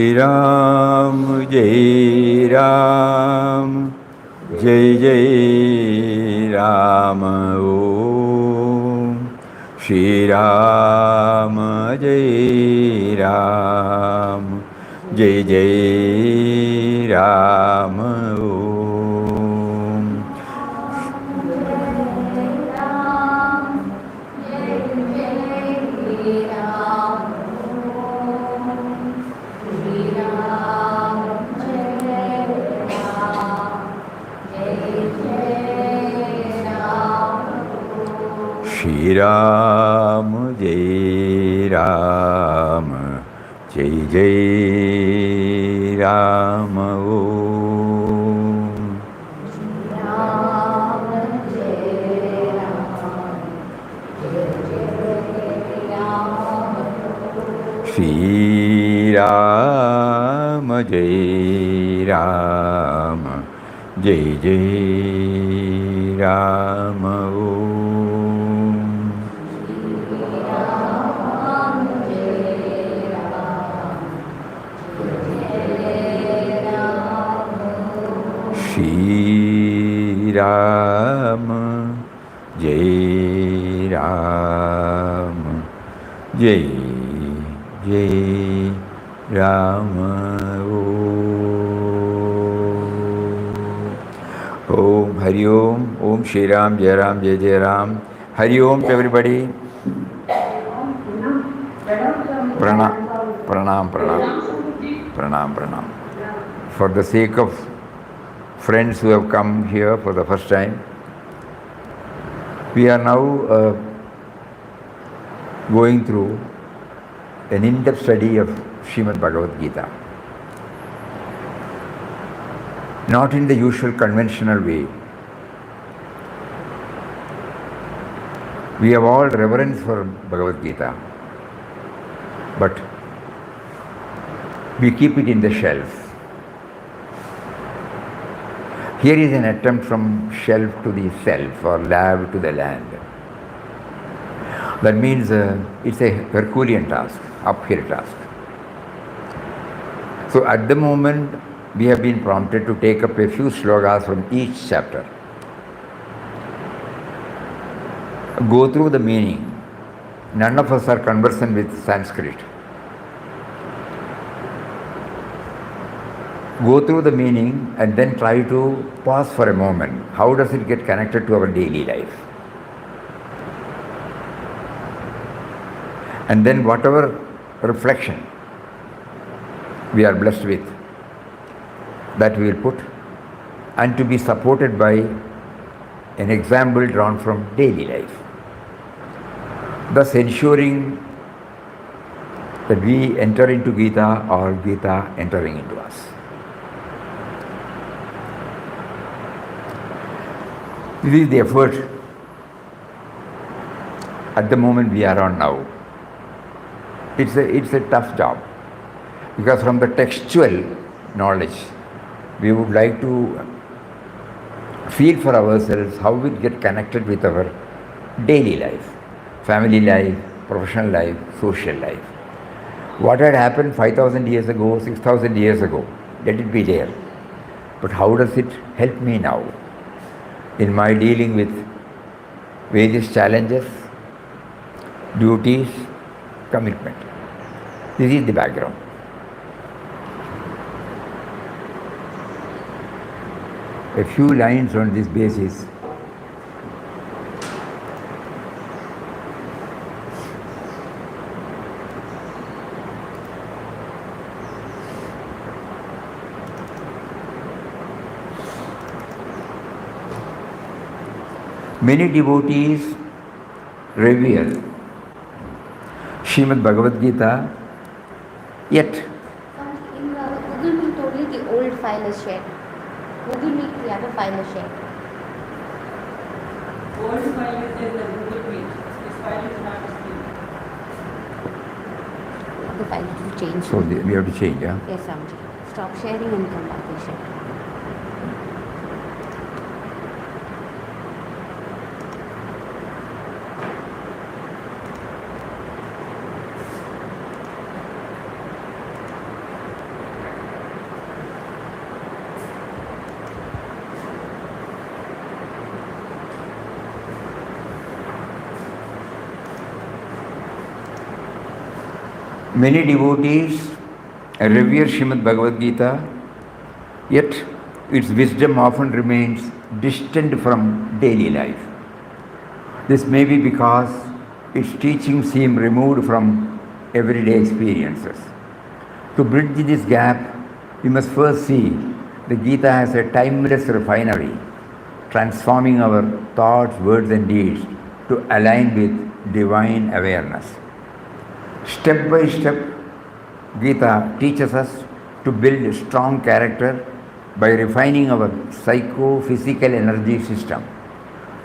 Ram, Jai Ram, Jai Jai Ram, Om Shri Ram, Jai Ram, Jai Jai Ram, Om. Shri Ram, Jai Ram, Jai Jai Ram, Om. Shri Ram, Jai Ram, Jai Jai Ram, Om. Shri Ram, Jai Ram, Jai Jai Ram, Om Hari Om, Om Shri Ram, Jai Ram, Jai Jai Ram. Hari Om to everybody. Pranam, Pranam, Pranam, Pranam, Pranam. For the sake of friends who have come here for the first time, we are now going through an in-depth study of Srimad Bhagavad Gita. Not in the usual conventional way. We have all reverence for Bhagavad Gita, but we keep it in the shelf. Here is an attempt from shelf to the self, or lab to the land. That means it's a Herculean task, uphill task. So at the moment, we have been prompted to take up a few slokas from each chapter. Go through the meaning. None of us are conversant with Sanskrit. Go through the meaning and then try to pause for a moment. How does it get connected to our daily life? And then whatever reflection we are blessed with, that we will put, and to be supported by an example drawn from daily life, thus ensuring that we enter into Gita or Gita entering into us. This is the effort at the moment we are on now. It's a tough job, because from the textual knowledge, we would like to feel for ourselves how we get connected with our daily life, family life, professional life, social life. What had happened 5,000 years ago, 6,000 years ago, let it be there. But how does it help me now in my dealing with various challenges, duties, commitment? This is the background. A few lines on this basis. Many devotees revere Srimad Bhagavad Gita, yet In the Google Meet only the old file is shared. Google Meet, the other file is shared. Old file is in the Google Meet. This file is not still. The file to change. so we have to change, yeah? Yes, Samji. Stop sharing and come back and share. Many devotees revere Srimad Bhagavad Gita, yet its wisdom often remains distant from daily life. This may be because its teachings seem removed from everyday experiences. To bridge this gap, we must first see the Gita as a timeless refinery, transforming our thoughts, words, and deeds to align with divine awareness. Step by step, Gita teaches us to build a strong character by refining our psycho-physical energy system.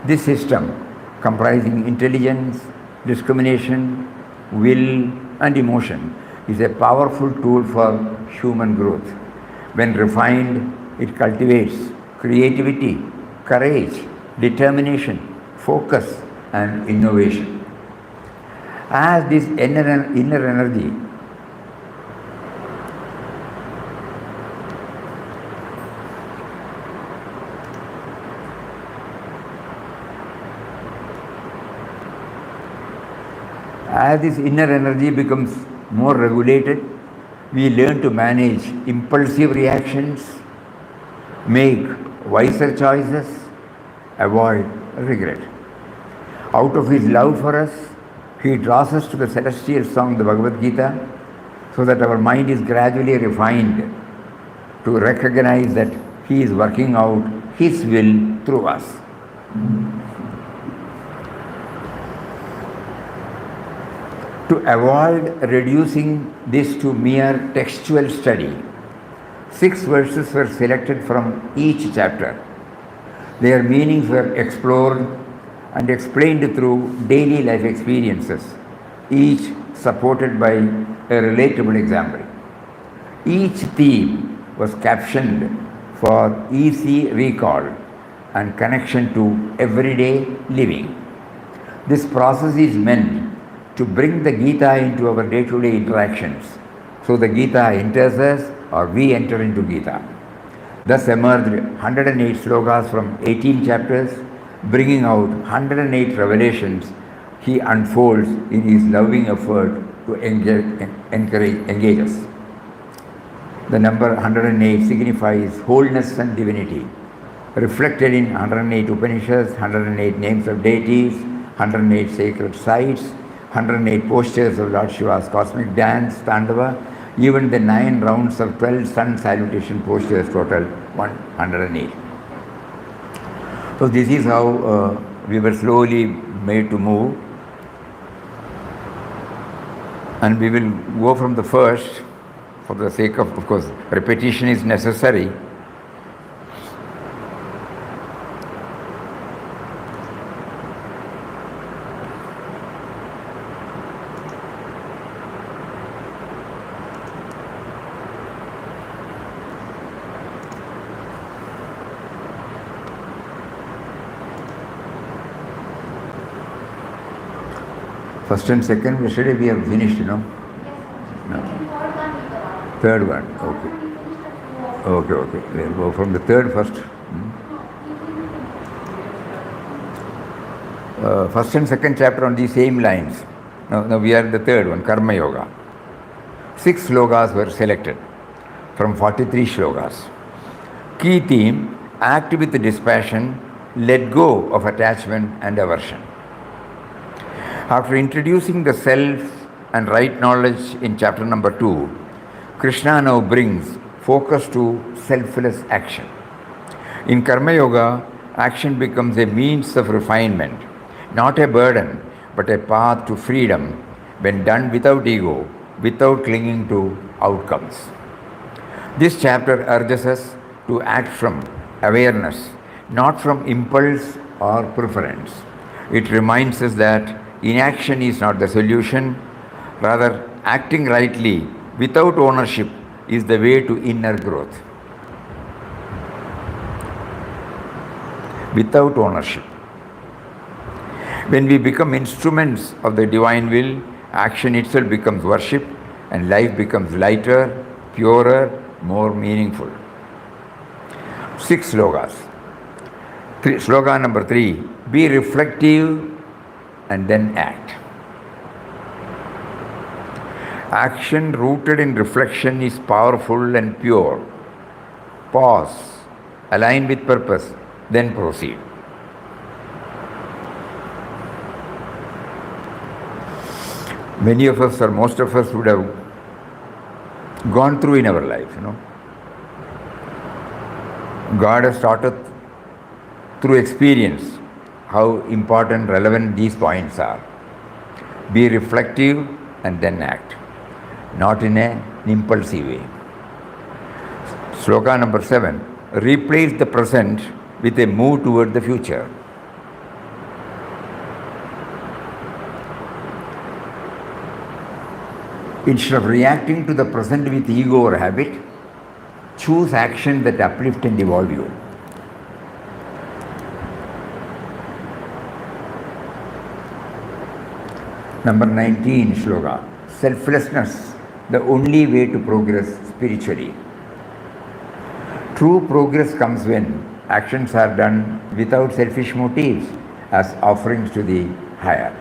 This system, comprising intelligence, discrimination, will, and emotion, is a powerful tool for human growth. When refined, it cultivates creativity, courage, determination, focus, and innovation. As this inner energy becomes more regulated, we learn to manage impulsive reactions, make wiser choices, avoid regret. Out of his love for us, he draws us to the celestial song, the Bhagavad Gita, so that our mind is gradually refined to recognize that he is working out his will through us. To avoid reducing this to mere textual study, 6 verses were selected from each chapter. Their meanings were explored and explained through daily life experiences, each supported by a relatable example. Each theme was captioned for easy recall and connection to everyday living. This process is meant to bring the Gita into our day-to-day interactions. So the Gita enters us or we enter into Gita. Thus emerged 108 slokas from 18 chapters, bringing out 108 revelations he unfolds in his loving effort to engage us. The number 108 signifies wholeness and divinity, reflected in 108 Upanishads, 108 names of deities, 108 sacred sites, 108 postures of Lord Shiva's cosmic dance, Tandava, even the 9 rounds of 12 sun salutation postures total 108. So this is how we were slowly made to move. And we will go from the first, for the sake of course, repetition is necessary. First and second, yesterday we have finished, No? Third one, okay. Okay. We'll go from the third first. First and second chapter on the same lines. Now we are in the third one, Karma Yoga. 6 slokas were selected from 43 slokas. Key theme, act with dispassion, let go of attachment and aversion. After introducing the self and right knowledge in chapter number 2, Krishna now brings focus to selfless action. In Karma Yoga, action becomes a means of refinement, not a burden, but a path to freedom when done without ego, without clinging to outcomes. This chapter urges us to act from awareness, not from impulse or preference. It reminds us that inaction is not the solution, rather, acting rightly without ownership is the way to inner growth. Without ownership. When we become instruments of the divine will, action itself becomes worship and life becomes lighter, purer, more meaningful. 6 slokas. Sloka number 3, be reflective and then act. Action rooted in reflection is powerful and pure. Pause, align with purpose, then proceed. Many of us, or most of us, would have gone through in our life, God has taught us through experience how important, relevant these points are. Be reflective and then act, not in an impulsive way. Sloka number 7. Replace the present with a move toward the future. Instead of reacting to the present with ego or habit, choose action that uplift and evolve you. Number 19 Shloka. Selflessness, the only way to progress spiritually. True progress comes when actions are done without selfish motives as offerings to the higher.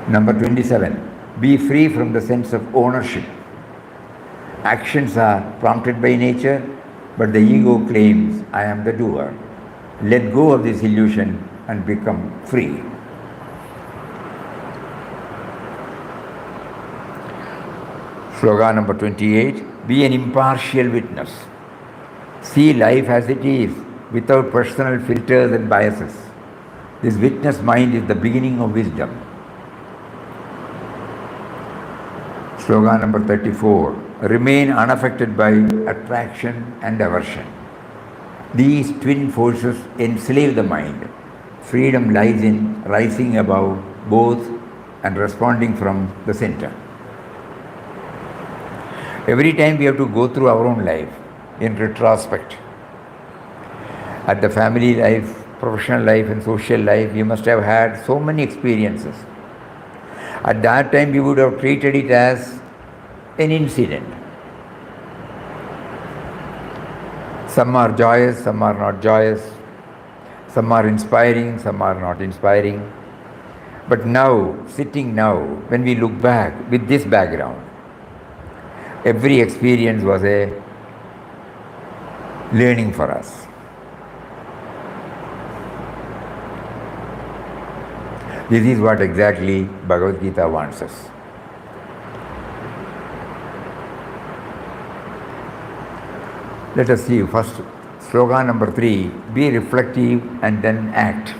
Number 27. Be free from the sense of ownership. Actions are prompted by nature, but the ego claims, I am the doer. Let go of this illusion and become free. Slogan number 28. Be an impartial witness. See life as it is, without personal filters and biases. This witness mind is the beginning of wisdom. Slogan number 34. Remain unaffected by attraction and aversion. These twin forces enslave the mind. Freedom lies in rising above both and responding from the center. Every time we have to go through our own life in retrospect. At the family life, professional life and social life, you must have had so many experiences. At that time, you would have treated it as an incident. Some are joyous, some are not joyous. Some are inspiring, some are not inspiring. But now, sitting now, when we look back with this background, every experience was a learning for us. This is what exactly Bhagavad Gita wants us. Let us see first slogan number 3. Be reflective and then act.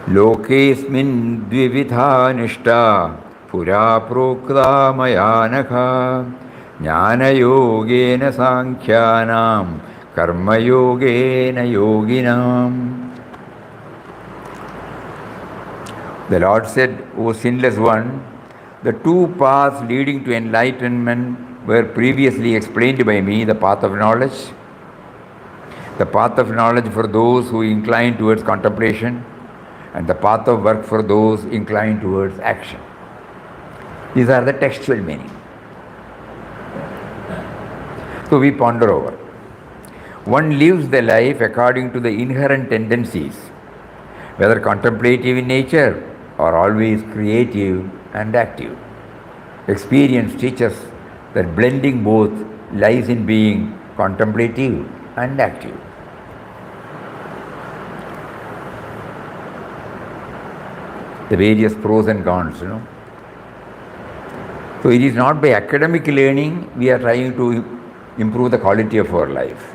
Lokesmin dvividha nishta pura prokta maya nakha jnana yogena sankhyanam karma yogena yoginam. The Lord said, O sinless one, the two paths leading to enlightenment were previously explained by me, the path of knowledge, the path of knowledge for those who incline towards contemplation, and the path of work for those inclined towards action. These are the textual meaning. So we ponder over. One lives the life according to the inherent tendencies, whether contemplative in nature or always creative and active. Experience teaches that blending both lies in being contemplative and active. The various pros and cons, So it is not by academic learning we are trying to improve the quality of our life.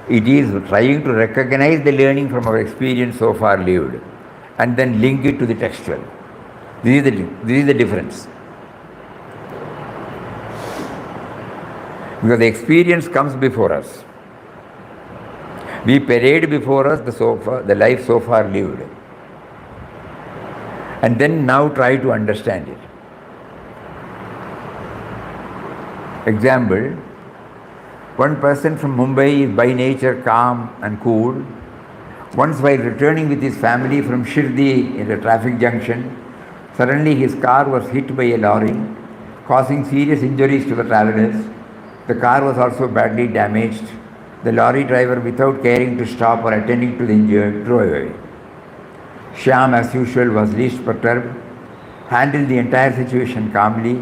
It is trying to recognize the learning from our experience so far lived and then link it to the textual. This is the difference. Because the experience comes before us. We parade before us the life so far lived. And then now try to understand it. Example, one person from Mumbai is by nature calm and cool. Once while returning with his family from Shirdi in a traffic junction, suddenly his car was hit by a lorry, causing serious injuries to the travelers. The car was also badly damaged. the lorry driver, without caring to stop or attending to the injured, drove away. Shyam, as usual, was least perturbed, handled the entire situation calmly,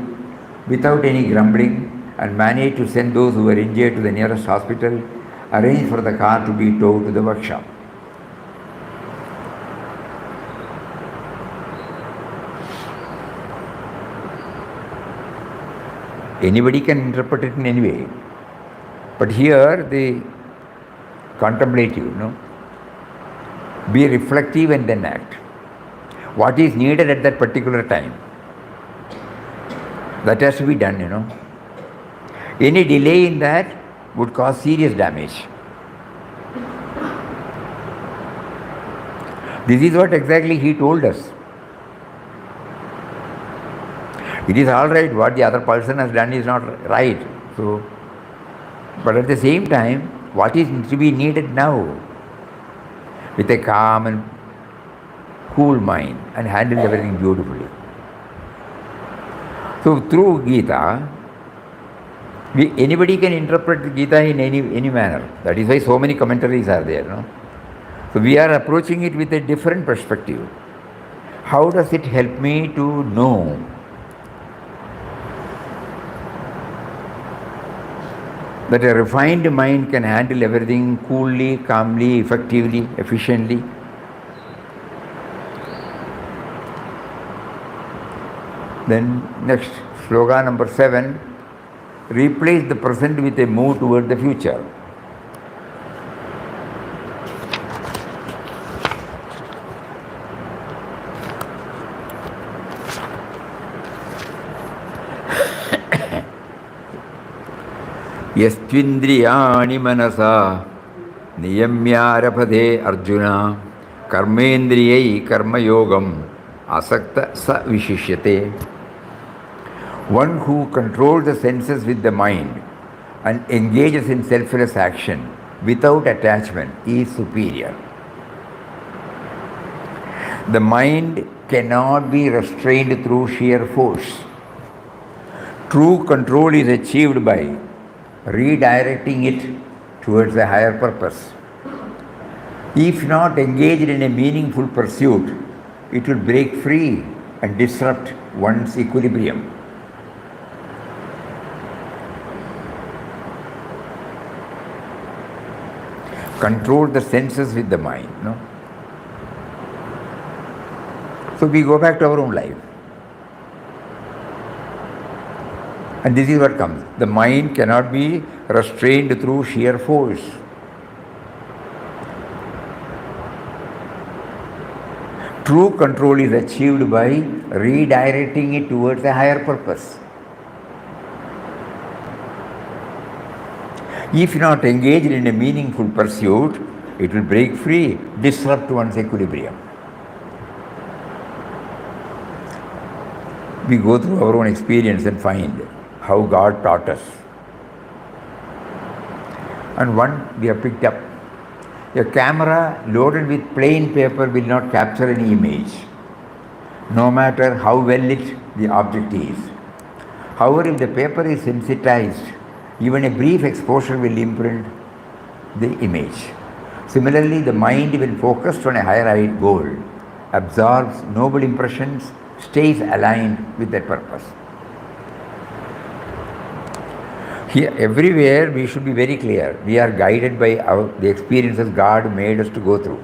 without any grumbling, and managed to send those who were injured to the nearest hospital, arranged for the car to be towed to the workshop. Anybody can interpret it in any way. But here, the contemplative, be reflective and then act. What is needed at that particular time, that has to be done, Any delay in that would cause serious damage. This is what exactly he told us. It is all right, what the other person has done is not right. So, but at the same time, what is to be needed now? With a calm and cool mind and handle everything beautifully. So through Gita, anybody can interpret Gita in any manner. That is why so many commentaries are there. So we are approaching it with a different perspective. How does it help me to know that a refined mind can handle everything coolly, calmly, effectively, efficiently? Then next, slogan number 7, replace the present with a move toward the future. Yastvindriyani manasa niyamyarabhade arjuna karmendriyai karma yogam asakta sa vishishyate. One who controls the senses with the mind and engages in selfless action without attachment is superior. The mind cannot be restrained through sheer force. True control is achieved by redirecting it towards a higher purpose. If not engaged in a meaningful pursuit, it will break free and disrupt one's equilibrium. Control the senses with the mind. So we go back to our own life. And this is what comes. The mind cannot be restrained through sheer force. True control is achieved by redirecting it towards a higher purpose. If not engaged in a meaningful pursuit, it will break free, disrupt one's equilibrium. We go through our own experience and find how God taught us. And one we have picked up. A camera loaded with plain paper will not capture any image, no matter how well lit the object is. However, if the paper is sensitized, even a brief exposure will imprint the image. Similarly, the mind, when focused on a higher goal, absorbs noble impressions, stays aligned with that purpose. Here, everywhere we should be very clear. We are guided by the experiences God made us to go through.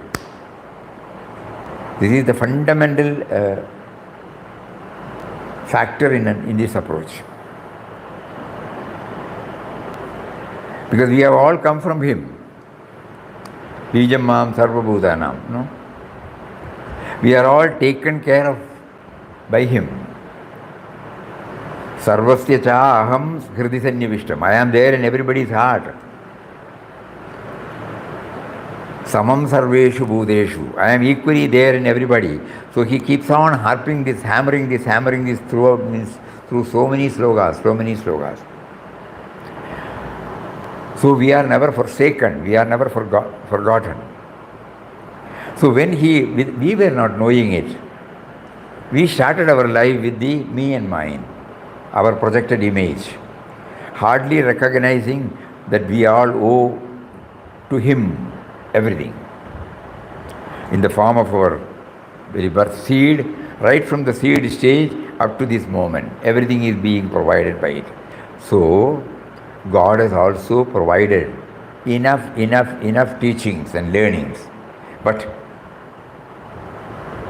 This is the fundamental factor in this approach. Because we have all come from Him. Bijam Mam Sarva Bhutanam. No? We are all taken care of by Him. Sarvasya cha aham hridi sannivishtam. I am there in everybody's heart. Samam sarveshu bhudeshu. I am equally there in everybody. So he keeps on harping this, hammering this throughout, through so many slogas. So we are never forsaken, we are never forgotten. So when we were not knowing it, we started our life with the me and mine, our projected image, hardly recognizing that we all owe to him everything. In the form of our very birth seed, right from the seed stage up to this moment, everything is being provided by it. So, God has also provided enough teachings and learnings. But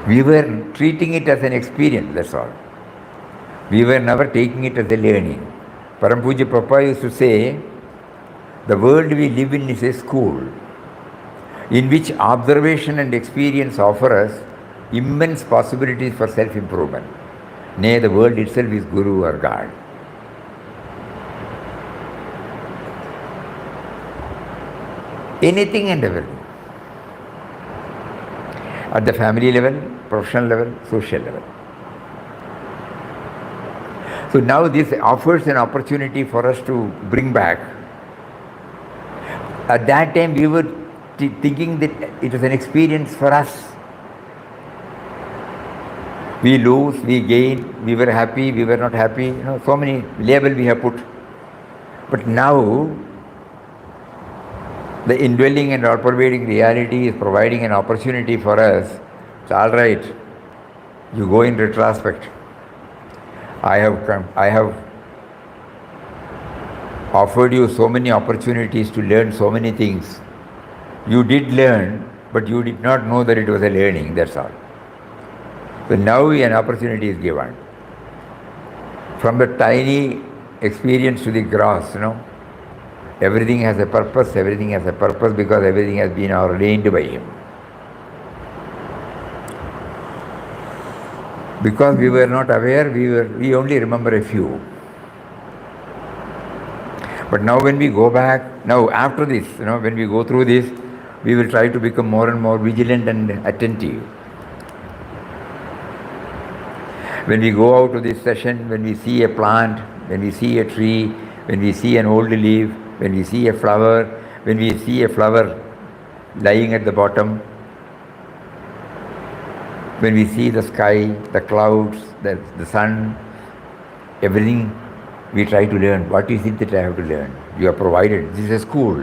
we were treating it as an experience, that's all. We were never taking it as a learning. Param Puja Papa used to say, the world we live in is a school in which observation and experience offer us immense possibilities for self-improvement. Nay, the world itself is Guru or God. Anything and everything. At the family level, professional level, social level. So now this offers an opportunity for us to bring back. At that time we were thinking that it was an experience for us. We lose, we gain, we were happy, we were not happy, so many labels we have put. But now the indwelling and all-pervading reality is providing an opportunity for us. It's all right. You go in retrospect. I have offered you so many opportunities to learn so many things. You did learn, but you did not know that it was a learning, that's all. So now an opportunity is given. From the tiny experience to the gross, everything has a purpose because everything has been ordained by Him. Because we were not aware, we only remember a few. But now when we go back, now after this, when we go through this, we will try to become more and more vigilant and attentive. When we go out to this session, when we see a plant, when we see a tree, when we see an old leaf, when we see a flower, when we see a flower lying at the bottom, when we see the sky, the clouds, the sun, everything, we try to learn. What is it that I have to learn? You are provided. This is a school.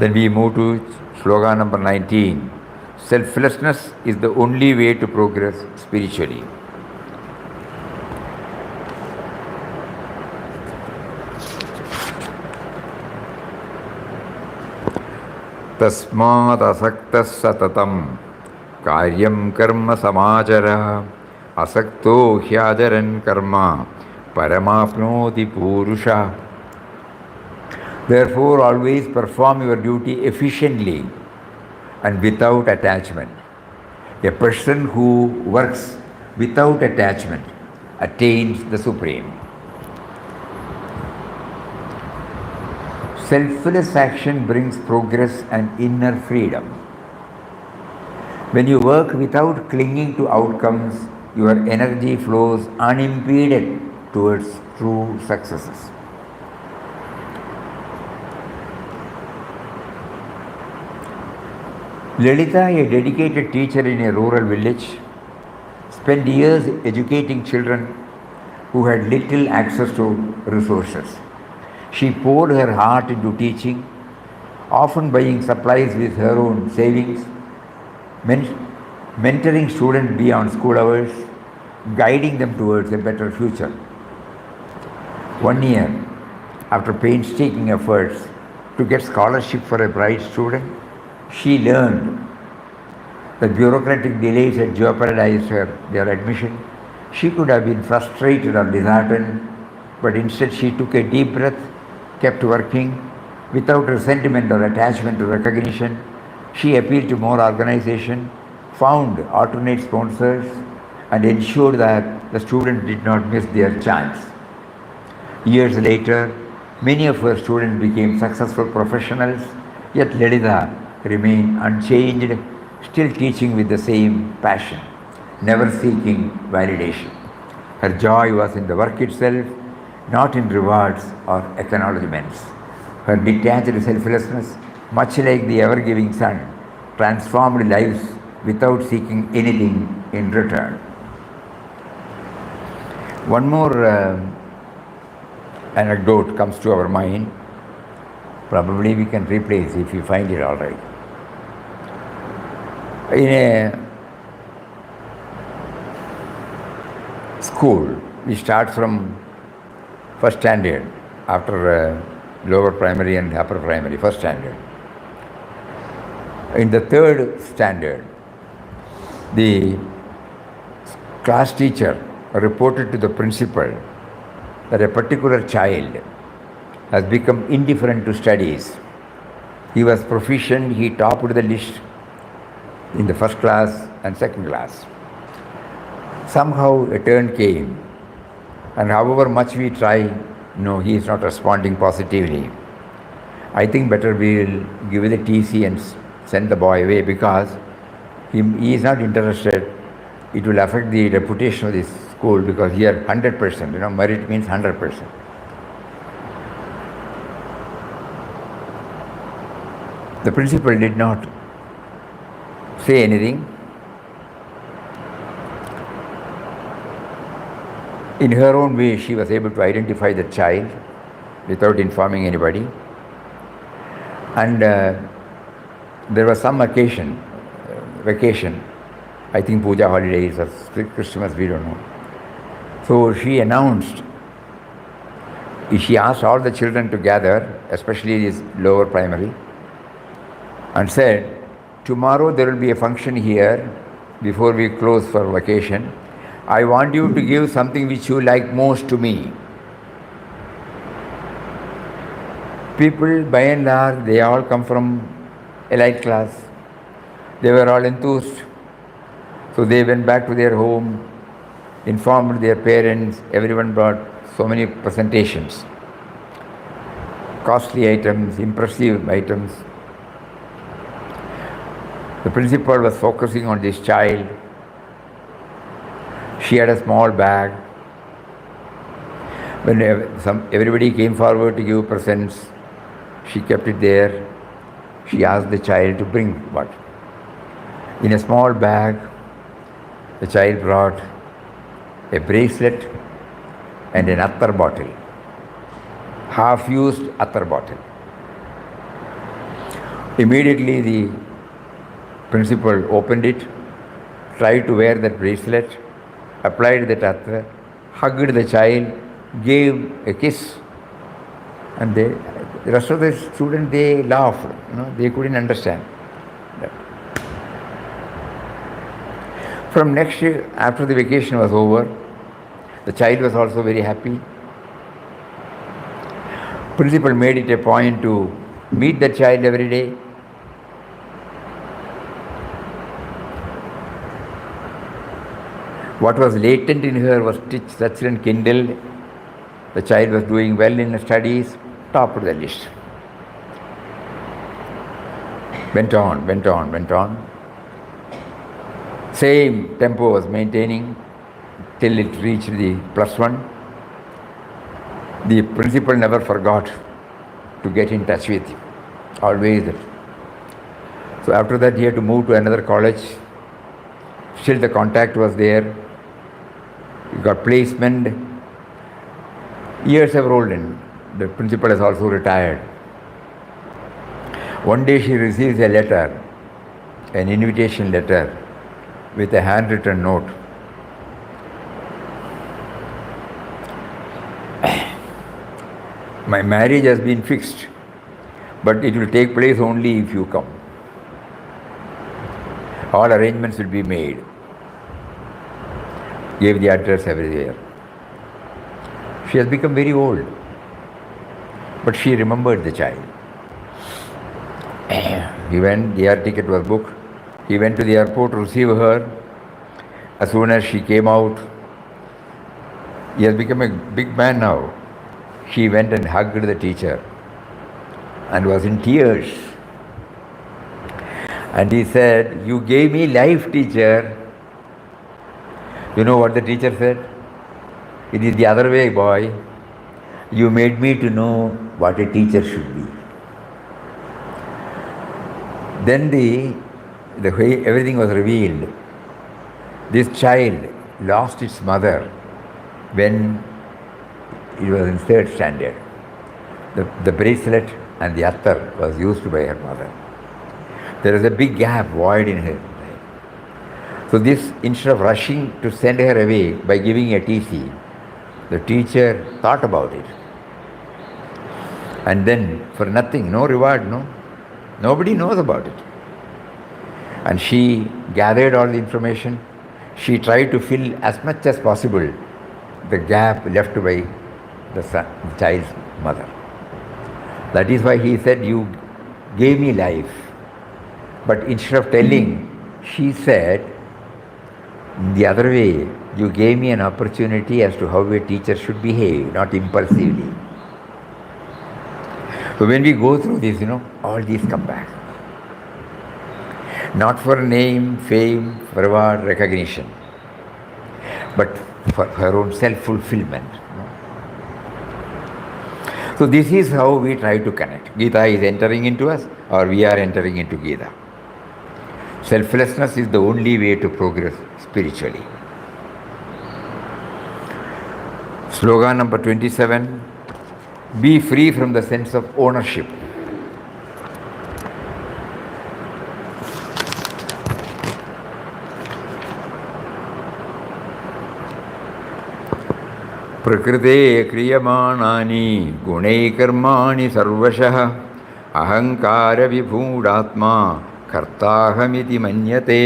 Then we move to slogan number 19. Selflessness is the only way to progress spiritually. तस्मात् असक्तः सततं कार्यं कर्म समाचरः असक्तो ह्याचरन् कर्म परमाप्नोति पूरुषः. Therefore, always perform your duty efficiently and without attachment. A person who works without attachment attains the supreme. Selfless action brings progress and inner freedom. When you work without clinging to outcomes, your energy flows unimpeded towards true successes. Lalita, a dedicated teacher in a rural village, spent years educating children who had little access to resources. She poured her heart into teaching, often buying supplies with her own savings, mentoring students beyond school hours, guiding them towards a better future. One year, after painstaking efforts to get scholarship for a bright student, she learned that bureaucratic delays had jeopardized their admission. She could have been frustrated or disheartened, but instead she took a deep breath, kept working without resentment or attachment to recognition. She appealed to more organization, found alternate sponsors, and ensured that the students did not miss their chance. Years later, many of her students became successful professionals, yet Lalita remained unchanged, still teaching with the same passion, never seeking validation. Her joy was in the work itself, not in rewards or acknowledgements. Her detached selflessness, much like the ever-giving sun, transformed lives without seeking anything in return. One more anecdote comes to our mind, probably we can replace if we find it all right. In a school, we start from first standard after lower primary and upper primary, first standard. In the third standard, the class teacher reported to the principal that a particular child has become indifferent to studies. He was proficient, he topped the list in the first class and second class. Somehow a turn came, and however much we try, no, he is not responding positively. I think better we will give the TC and send the boy away, because he is not interested. It will affect the reputation of this school, because here 100%, merit means 100%. The principal did not say anything. In her own way, she was able to identify the child without informing anybody. And there was some vacation, I think puja holidays or Christmas, we don't know. So she announced, she asked all the children to gather, especially this lower primary, and said, tomorrow there will be a function here before we close for vacation. I want you to give something which you like most to me. People, by and large, they all come from elite class. They were all enthused. So they went back to their home, informed their parents. Everyone brought so many presentations, costly items, impressive items. The principal was focusing on this child. She had a small bag. When everybody came forward to give presents, she kept it there. She asked the child to bring what? In a small bag, the child brought a bracelet and an attar bottle, half-used attar bottle. Immediately the principal opened it, tried to wear that bracelet, applied the attar, hugged the child, gave a kiss, and the rest of the students, they laughed. They couldn't understand that. From next year, after the vacation was over, the child was also very happy. Principal made it a point to meet the child every day. What was latent in her was touched and kindled. The child was doing well in studies, top of the list. Went on. Same tempo was maintaining till it reached the +1. The principal never forgot to get in touch with, always. So after that he had to move to another college. Still the contact was there. He got placement. Years have rolled in. The principal has also retired. One day she receives a letter, an invitation letter with a handwritten note. My marriage has been fixed, but it will take place only if you come. All arrangements will be made. Gave the address everywhere. She has become very old, but she remembered the child. He went, the air ticket was booked. He went to the airport to receive her. As soon as she came out, he has become a big man now. She went and hugged the teacher and was in tears. And he said, "You gave me life, teacher." You know what the teacher said? "It is the other way, boy. You made me to know what a teacher should be." Then the way everything was revealed. This child lost its mother when It was in third standard. The bracelet and the attar was used by her mother. There is a big gap, void in her life. So this, instead of rushing to send her away by giving a TC, the teacher thought about it. And then, for nothing, no reward, nobody knows about it. And she gathered all the information. She tried to fill as much as possible the gap left by the child's mother. That is why he said, you gave me life. But instead of telling, she said, the other way, you gave me an opportunity as to how a teacher should behave, not impulsively. So when we go through this, all these come back. Not for name, fame, reward, recognition, but for her own self-fulfillment. So this is how we try to connect. Gita is entering into us, or we are entering into Gita. Selflessness is the only way to progress spiritually. Slogan number 27. Be free from the sense of ownership. प्रकृते क्रियमाणानि गुणैकर्माणि सर्वशः अहंकार विभूडात्मा कर्ताहमिति मन्यते.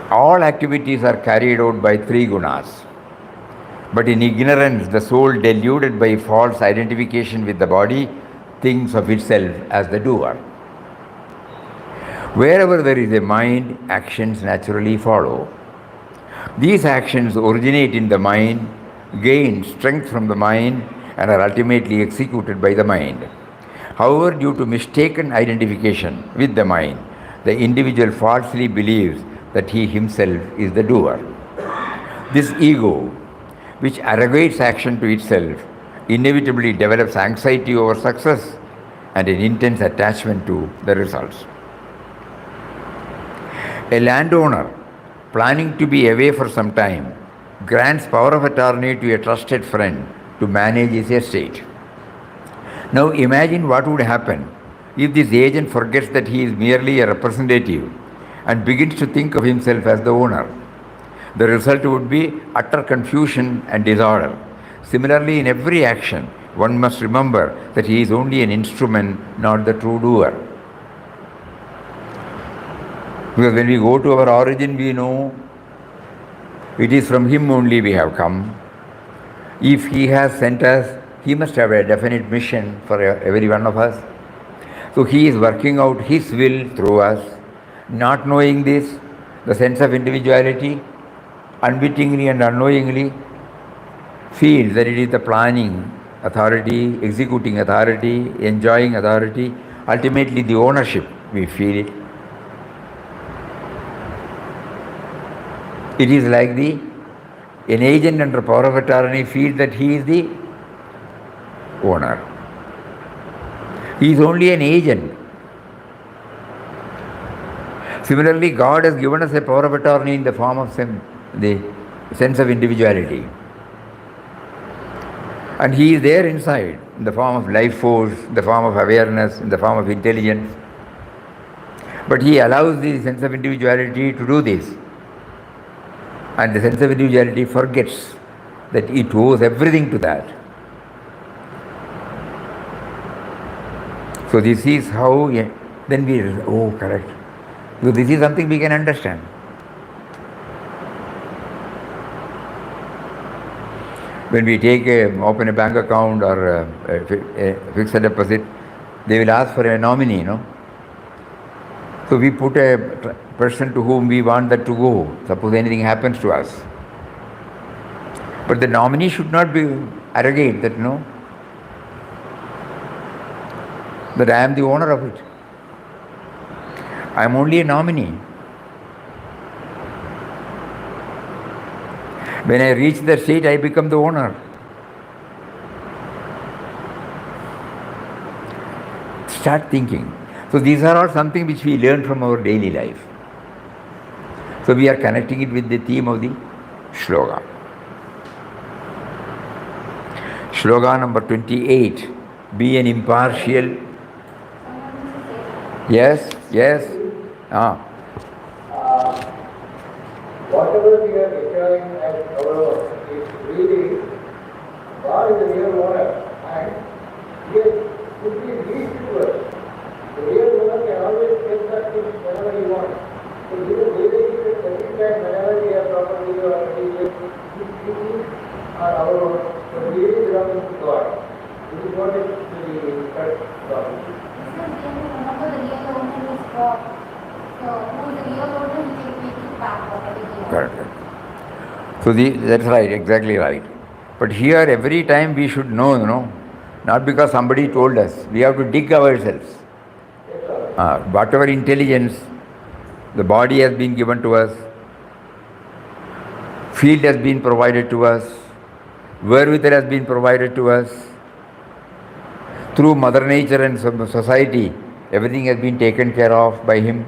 All activities are carried out by three gunas. But in ignorance, the soul, deluded by false identification with the body, thinks of itself as the doer. Wherever there is a mind, actions naturally follow. These actions originate in the mind, gain strength from the mind, and are ultimately executed by the mind. However, due to mistaken identification with the mind, the individual falsely believes that he himself is the doer. This ego, which arrogates action to itself, inevitably develops anxiety over success and an intense attachment to the results. A landowner planning to be away for some time grants power of attorney to a trusted friend to manage his estate. Now imagine what would happen if this agent forgets that he is merely a representative and begins to think of himself as the owner. The result would be utter confusion and disorder. Similarly, in every action, one must remember that he is only an instrument, not the true doer. Because when we go to our origin, we know it is from him only we have come. If he has sent us, he must have a definite mission for every one of us. So he is working out his will through us. Not knowing this, the sense of individuality, unwittingly and unknowingly, feels that it is the planning authority, executing authority, enjoying authority, ultimately the ownership, we feel it. It is like an agent under power of attorney feels that he is the owner. He is only an agent. Similarly, God has given us a power of attorney in the form of the sense of individuality. And he is there inside, in the form of life force, in the form of awareness, in the form of intelligence. But he allows the sense of individuality to do this. And the sense of individuality forgets that it owes everything to that. So this is how, then we, correct. So this is something we can understand. When we open a bank account or a fixed deposit, they will ask for a nominee, So we put a person to whom we want that to go, suppose anything happens to us. But the nominee should not be arrogant that that I am the owner of it. I am only a nominee. When I reach that state, I become the owner. Start thinking. So these are all something which we learn from our daily life. So we are connecting it with the theme of the shloka. Shloka number 28. Be an impartial. Yes, yes. Ah. Whatever we are enjoying as our own is really God is the real owner, and he could be least to us. The real owner can always take that thing whenever he wants. So he will really every time whenever we have property or material, these things are our own. So really belongs to God. This is what is the first problem. Remember the real owner is God. So who is the real owner, he can take it back whatever he wants. Correct. So that's right, exactly right. But here every time we should know, not because somebody told us. We have to dig ourselves. Whatever intelligence the body has been given to us, field has been provided to us, wherewithal has been provided to us, through Mother Nature and society, everything has been taken care of by him.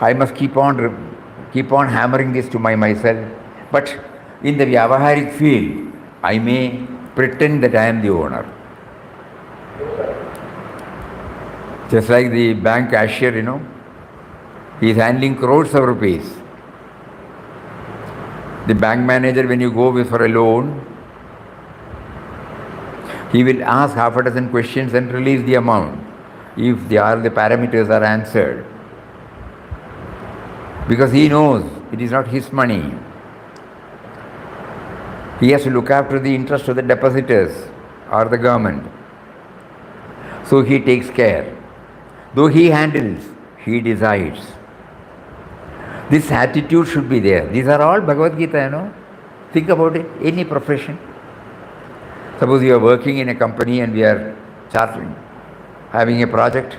I must keep on hammering this to myself. But in the Vyavaharic field, I may pretend that I am the owner. Just like the bank cashier, he is handling crores of rupees. The bank manager, when you go for a loan, he will ask half a dozen questions and release the amount if the parameters are answered. Because he knows it is not his money. He has to look after the interest of the depositors or the government. So he takes care. Though he handles, he decides. This attitude should be there. These are all Bhagavad Gita, Think about it, any profession. Suppose you are working in a company and we are chartering, having a project,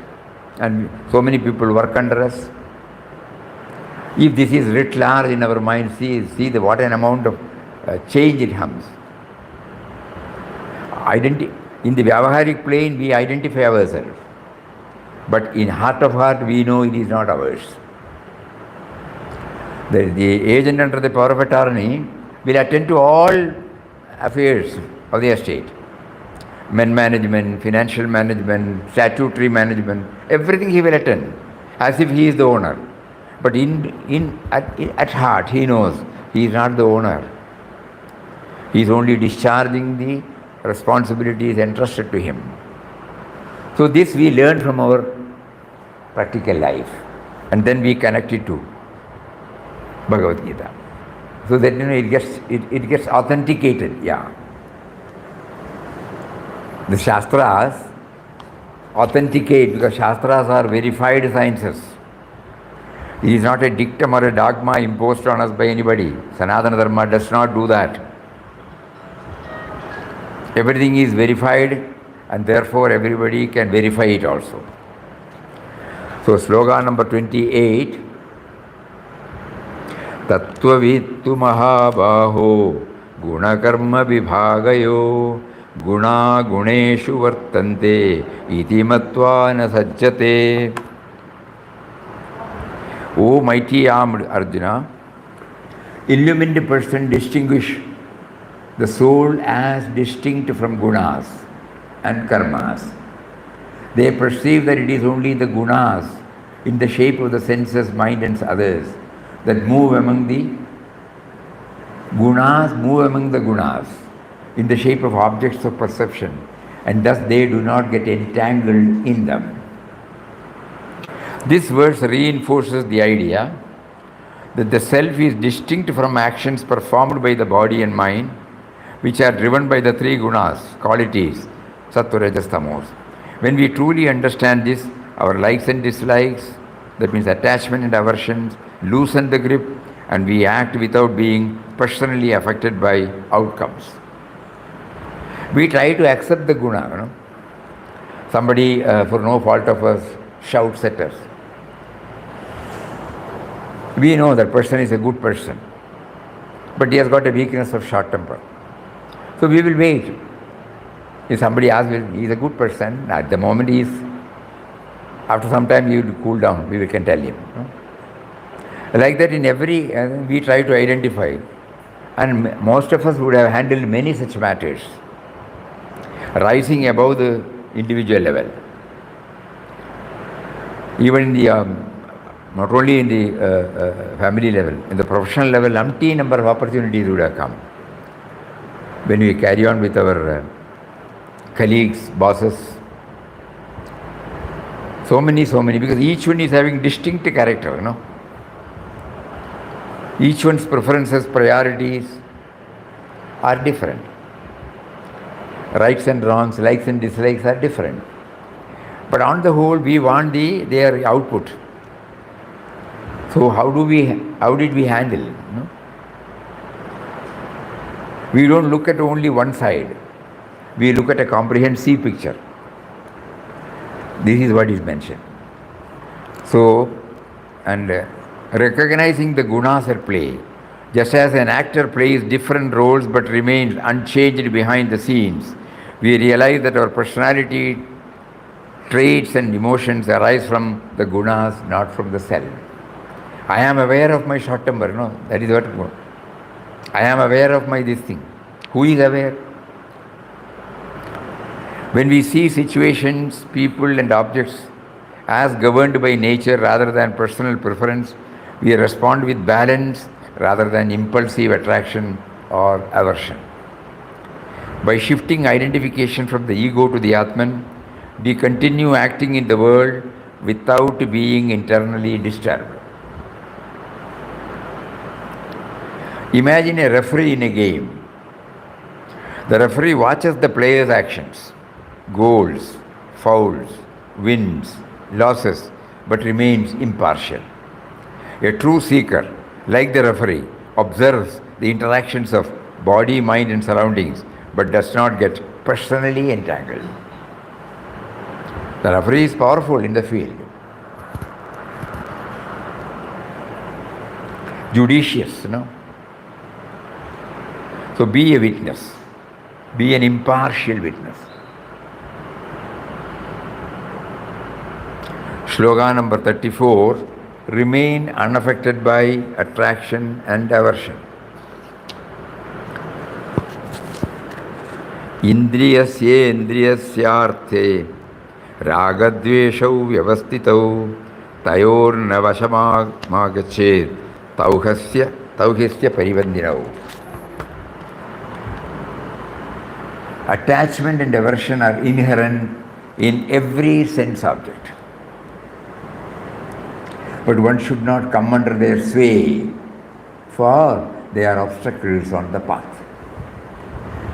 and so many people work under us. If this is writ large in our mind, see what an amount of change it comes. In the Vyavaharic plane, we identify ourselves. But in heart of heart, we know it is not ours. The agent under the power of attorney will attend to all affairs of the estate. Men management, financial management, statutory management, everything he will attend, as if he is the owner. But at heart, he knows he is not the owner. He is only discharging the responsibilities entrusted to him. So this we learn from our practical life, and then we connect it to Bhagavad Gita. So that it gets authenticated. Yeah. The Shastras authenticate, because Shastras are verified sciences. It is not a dictum or a dogma imposed on us by anybody. Sanatana Dharma does not do that. Everything is verified, and therefore everybody can verify it also. So slogan number 28. Tattvavittu mahabaho gunakarma vibhagayo guna guneshu vartante iti matva na sajjate. O mighty armed Arjuna, illumined person distinguish the soul as distinct from gunas and karmas. They perceive that it is only the gunas in the shape of the senses, mind and others that move among the gunas in the shape of objects of perception, and thus they do not get entangled in them. This verse reinforces the idea that the self is distinct from actions performed by the body and mind, which are driven by the three gunas, qualities, sattva, rajas, tamas. When we truly understand this, our likes and dislikes, that means attachment and aversions, loosen the grip, and we act without being personally affected by outcomes. We try to accept the guna. Somebody, for no fault of us, shouts at us. We know that person is a good person, but he has got a weakness of short temper. So we will wait. If somebody asks, he is a good person, at the moment he is, after some time he will cool down, we can tell him. Like that in every, we try to identify. And most of us would have handled many such matters. rising above the individual level. Even in the, not only in the family level, in the professional level, umpteen number of opportunities would have come. When we carry on with our colleagues, bosses, so many, because each one is having distinct character, Each one's preferences, priorities are different. Rights and wrongs, likes and dislikes are different. But on the whole, we want their output. So how did we handle? We don't look at only one side. We look at a comprehensive picture. This is what is mentioned. So, and recognizing the gunas at play, just as an actor plays different roles but remains unchanged behind the scenes, we realize that our personality, traits and emotions arise from the gunas, not from the self. I am aware of my short temper, that is what I am aware of my this thing. Who is aware? When we see situations, people and objects as governed by nature rather than personal preference, we respond with balance rather than impulsive attraction or aversion. By shifting identification from the ego to the Atman, we continue acting in the world without being internally disturbed. Imagine a referee in a game. The referee watches the players' actions, goals, fouls, wins, losses, but remains impartial. A true seeker, like the referee, observes the interactions of body, mind and surroundings, but does not get personally entangled. The referee is powerful in the field. Judicious, So be a witness. Be an impartial witness. Shloka number 34, remain unaffected by attraction and aversion. Indriyasye indriyasyarthe ragadveshau vyavastitau tayor navashamagachet tauhisya parivandinau. Attachment and aversion are inherent in every sense object. But one should not come under their sway, for they are obstacles on the path.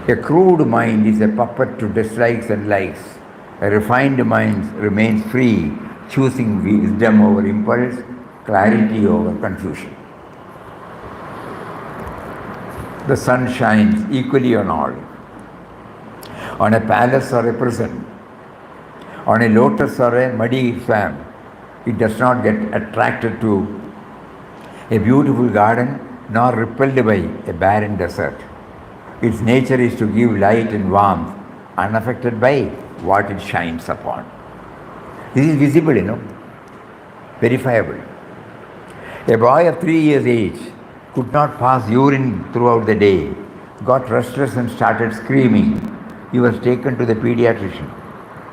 A crude mind is a puppet to dislikes and likes. A refined mind remains free, choosing wisdom over impulse, clarity over confusion. The sun shines equally on all. On a palace or a prison, on a lotus or a muddy swamp, it does not get attracted to a beautiful garden nor repelled by a barren desert. Its nature is to give light and warmth, unaffected by what it shines upon. This is visible, verifiable. A boy of 3 years age could not pass urine throughout the day, got restless and started screaming. He was taken to the pediatrician.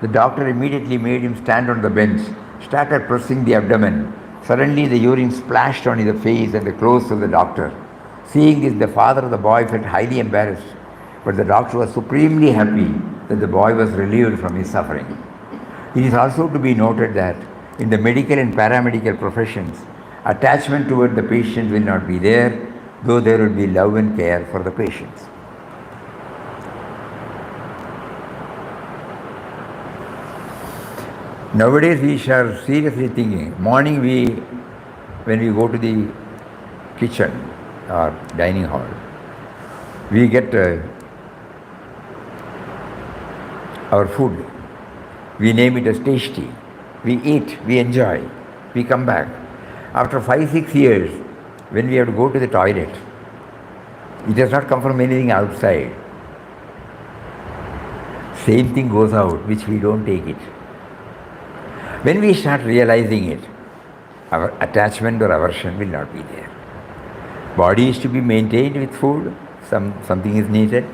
The doctor immediately made him stand on the bench, started pressing the abdomen. Suddenly the urine splashed on his face and the clothes of the doctor. Seeing this, the father of the boy felt highly embarrassed, but the doctor was supremely happy that the boy was relieved from his suffering. It is also to be noted that in the medical and paramedical professions, attachment toward the patient will not be there, though there will be love and care for the patients. Nowadays we are seriously thinking, morning when we go to the kitchen or dining hall, we get our food. We name it as tasty. We eat, we enjoy, we come back. After 5-6 years, when we have to go to the toilet, it does not come from anything outside. Same thing goes out, which we don't take it. When we start realizing it, our attachment or aversion will not be there. Body is to be maintained with food, something is needed.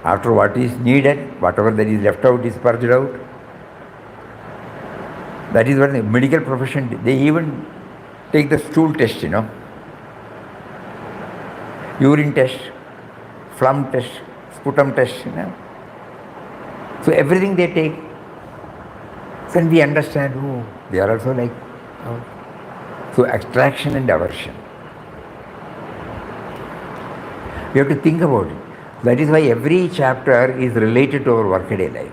After what is needed, whatever that is left out is purged out. That is what the medical profession, they even take the stool test, urine test, phlegm test, sputum test, So everything they take. Then we understand, they are also like, so attraction and aversion. We have to think about it. That is why every chapter is related to our workaday life.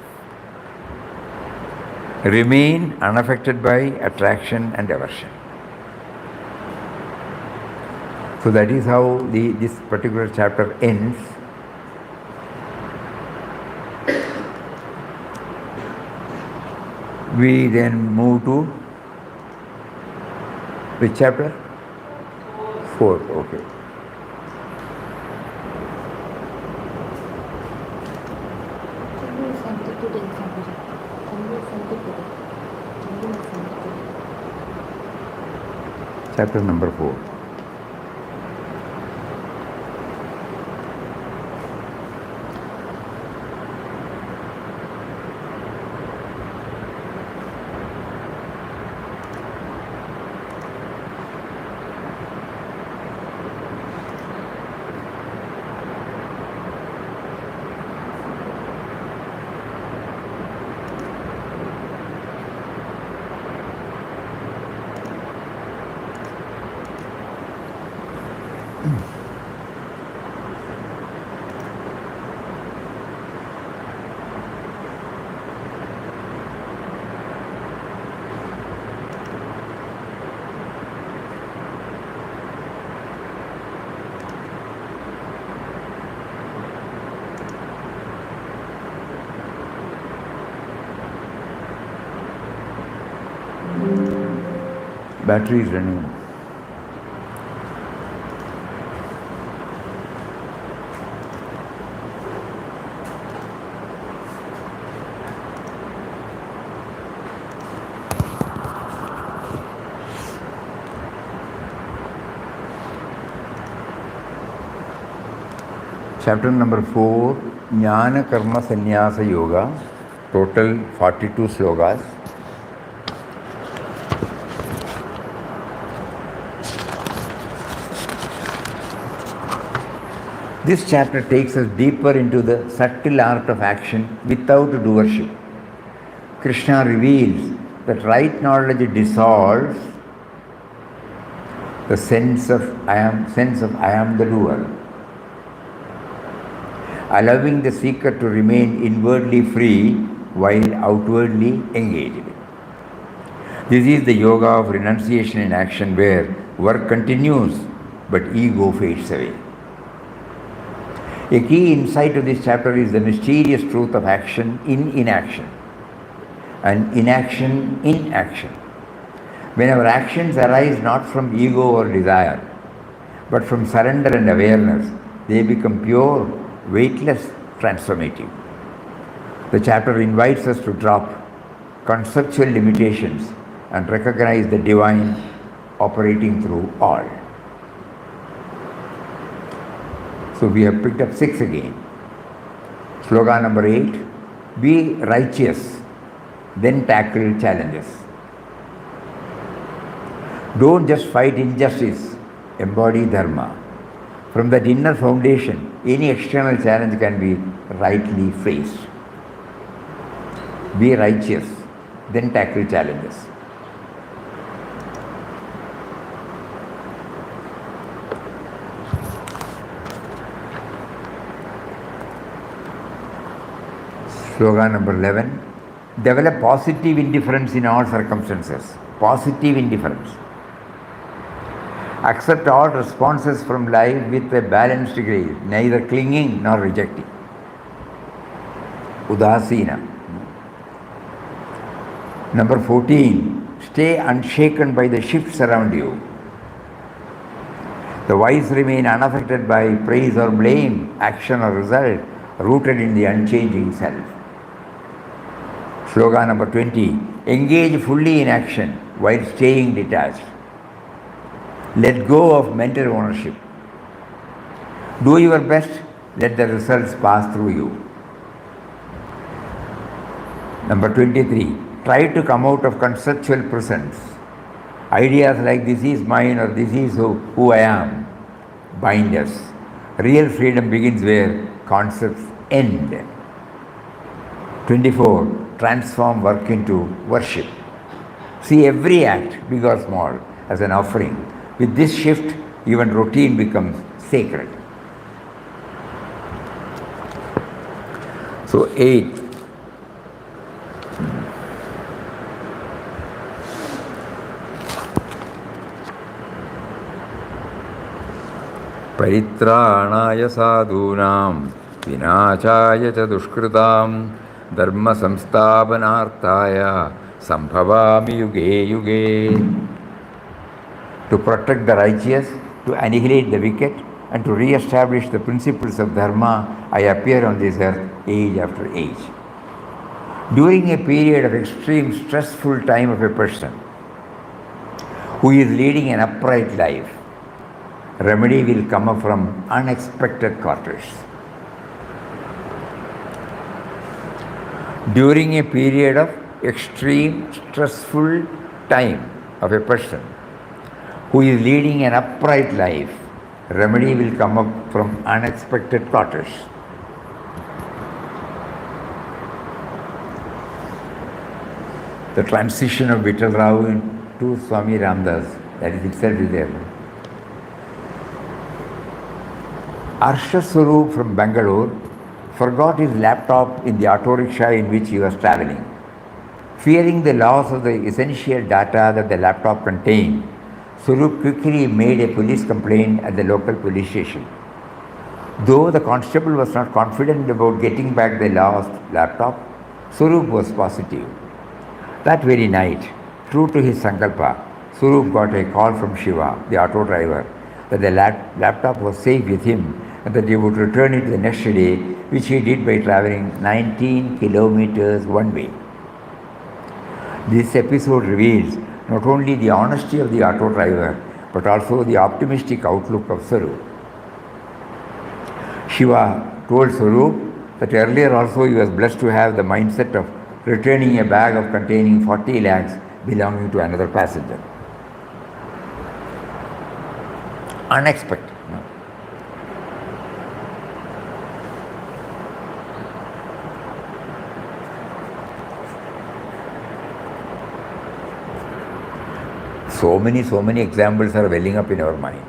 Remain unaffected by attraction and aversion. So that is how this particular chapter ends. We then move to which chapter? 4. Okay. Chapter number 4. Battery is running. Chapter number 4, Jnana Karma Sannyasa Yoga, total 42 slokas. This chapter takes us deeper into the subtle art of action without doership. Krishna reveals that right knowledge dissolves the sense of I am the doer, allowing the seeker to remain inwardly free while outwardly engaged. This is the yoga of renunciation in action, where work continues but ego fades away. A key insight of this chapter is the mysterious truth of action in inaction and inaction in action. When our actions arise not from ego or desire, but from surrender and awareness, they become pure, weightless, transformative. The chapter invites us to drop conceptual limitations and recognize the divine operating through all. So we have picked up 6 again. Slogan number 8, be righteous, then tackle challenges. Don't just fight injustice, embody dharma. From that inner foundation, any external challenge can be rightly faced. Be righteous, then tackle challenges. Slogan number 11, develop positive indifference in all circumstances. Positive indifference. Accept all responses from life with a balanced degree, neither clinging nor rejecting. Udasina. Number 14, stay unshaken by the shifts around you. The wise remain unaffected by praise or blame, action or result, rooted in the unchanging self. Slogan number 20, engage fully in action while staying detached. Let go of mental ownership. Do your best let the results pass through you. Number 23, try to come out of conceptual presence. Ideas like this is mine or this is who I am bind us. Real freedom begins where concepts end. 24, transform work into worship. See every act, big or small, as an offering. With this shift, even routine becomes sacred. So 8, परित्राणाय साधूनां विनाशाय च दुष्कृतां धर्म संस्थापनार्थाय संभवामि युगे युगे. To protect the righteous, to annihilate the wicked, and to re-establish the principles of dharma, I appear on this earth age after age. During a period of extreme stressful time of a person who is leading an upright life, remedy will come up from unexpected quarters. During a period of extreme stressful time of a person who is leading an upright life, remedy will come up from unexpected quarters. The transition of Vittal Rao to Swami Ramdas, that is itself is there. Arsha Swarup from Bangalore forgot his laptop in the auto rickshaw in which he was traveling. Fearing the loss of the essential data that the laptop contained, Swarup quickly made a police complaint at the local police station. Though the constable was not confident about getting back the lost laptop, Swarup was positive. That very night, true to his sankalpa, Swarup got a call from Shiva, the auto driver, that the laptop was safe with him and that he would return it the next day, which he did by traveling 19 kilometers one way. This episode reveals not only the honesty of the auto driver, but also the optimistic outlook of Swarup. Shiva told Swarup that earlier also he was blessed to have the mindset of returning a bag of containing 40 lakhs belonging to another passenger. Unexpected. So many examples are welling up in our mind.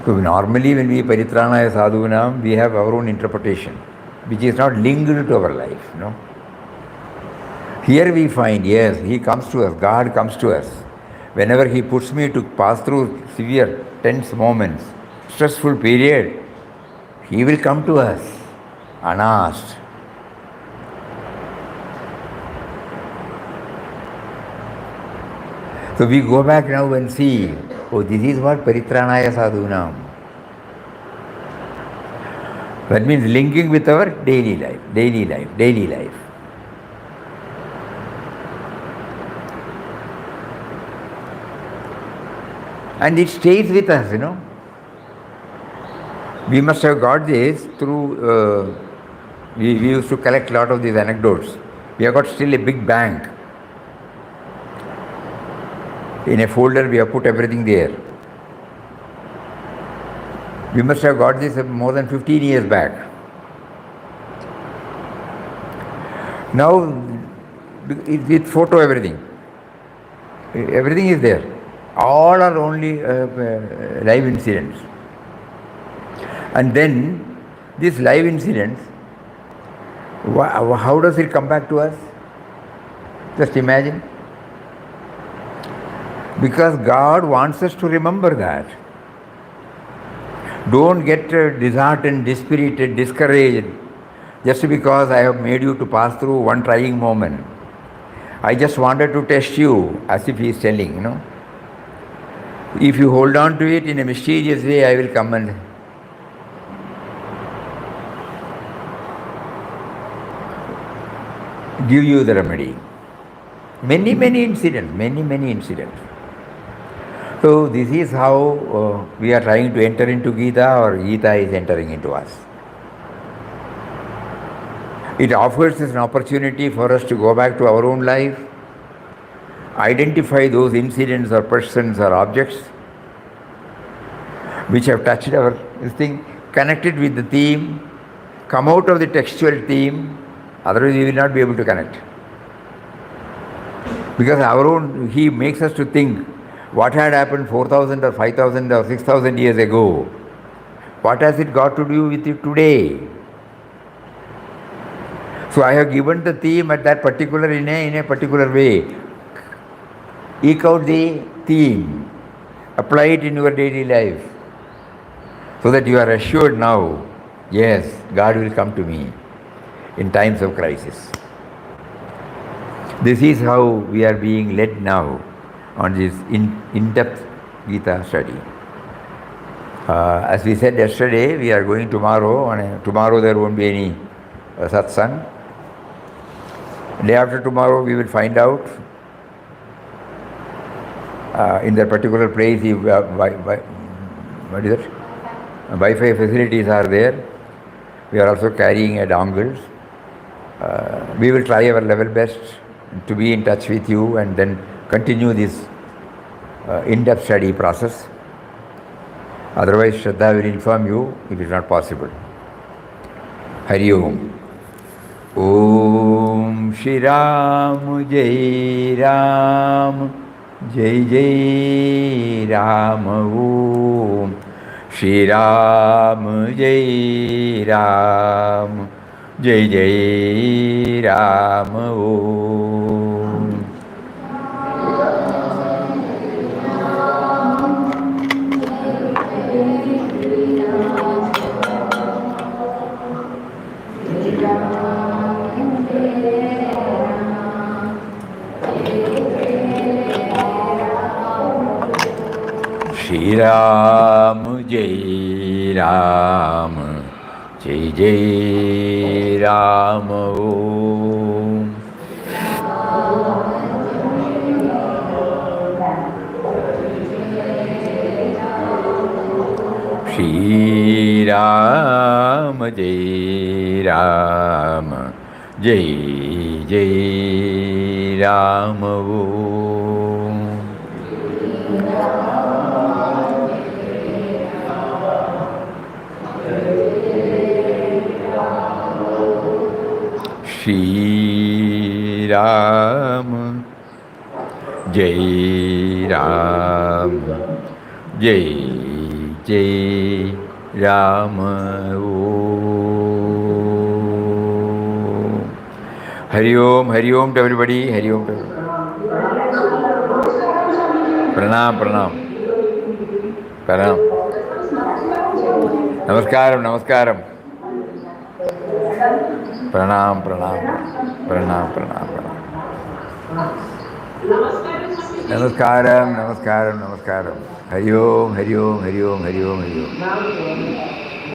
So normally when we paritranaya sadhunam, we have our own interpretation, which is not linked to our life. No? Here we find, yes, he comes to us, God comes to us. Whenever he puts me to pass through severe, tense moments, stressful period, he will come to us unasked. So we go back now and see, oh, this is what paritranaya sadhunam. That means linking with our daily life. And it stays with us, We must have got this through, we used to collect a lot of these anecdotes. We have got still a big bank. In a folder we have put everything there. We must have got this more than 15 years back. Now, with photo everything. Everything is there. All are only live incidents. And then, these live incidents, how does it come back to us? Just imagine. Because God wants us to remember that. Don't get disheartened, dispirited, discouraged just because I have made you to pass through one trying moment. I just wanted to test you, as if he is telling, If you hold on to it in a mysterious way, I will come and give you the remedy. Many incidents. So this is how we are trying to enter into Gita, or Gita is entering into us. It offers us an opportunity for us to go back to our own life, identify those incidents or persons or objects which have touched our thing, connected with the theme, come out of the textual theme, otherwise we will not be able to connect. Because our own, he makes us to think what had happened 4,000 or 5,000 or 6,000 years ago. What has it got to do with you today? So I have given the theme at that particular, in a particular way. Eke out the theme, apply it in your daily life, so that you are assured now, yes, God will come to me in times of crisis. This is how we are being led now on this in-depth Gita study. As we said yesterday, we are going tomorrow. Tomorrow there won't be any Satsang. Day after tomorrow we will find out in that particular place if, what is it? Wi-Fi facilities are there. We are also carrying a dongles. We will try our level best to be in touch with you and then continue this in-depth study process. Otherwise, Shraddha will inform you it is not possible. Hari Om. Om Shri Ram Jai Ram Jai Jai Ram Om Shri Ram Jai Ram Jai Jai Ram Om. Shri Ram Jai Ram Jai Jai Ram Om. Shri Ram Jai Ram Jai Jai Ram Om. Shri Ram Jai Ram Jai Jai Ram Om. Hari Om to everybody, Hari Om to everybody. Pranam, Pranam. Pranam. Namaskaram, Namaskaram. Pranam, Pranam. Pranam, Pranam, Pranam. Namaskaram, Namaskaram, Namaskaram. Hari Om, Hari Om, Hari Om, Hari Om, Hari Om.